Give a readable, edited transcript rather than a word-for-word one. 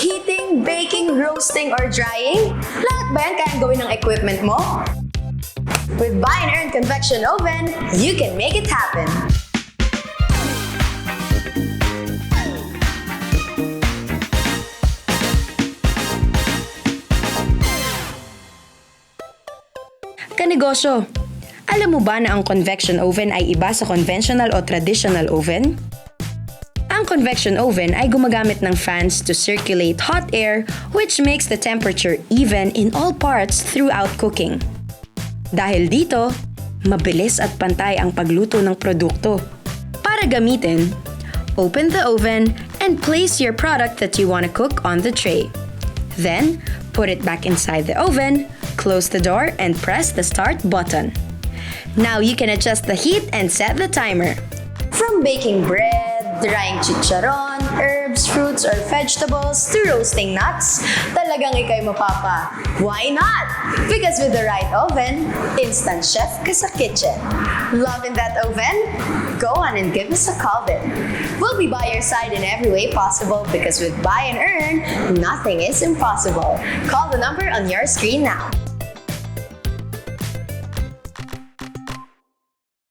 Heating, baking, roasting, or drying? Lahat ba yan kayang gawin ng equipment mo? With Buy and Earn Convection Oven, you can make it happen. Kanegosyo, alam mo ba na ang convection oven ay iba sa conventional o traditional oven? Ang convection oven ay gumagamit ng fans to circulate hot air which makes the temperature even in all parts throughout cooking. Dahil dito, mabilis at pantay ang pagluto ng produkto. Para gamitin, open the oven and place your product that you want to cook on the tray. Then, put it back inside the oven, close the door, and press the start button. Now you can adjust the heat and set the timer. From baking bread, drying chicharon, herbs, fruits, or vegetables, to roasting nuts, talagang ikay mapapa. Why not? Because with the right oven, instant chef ka sa kitchen. Loving that oven? Go on and give us a call then. We'll be by your side in every way possible because with Buy and Earn, nothing is impossible. Call the number on your screen now.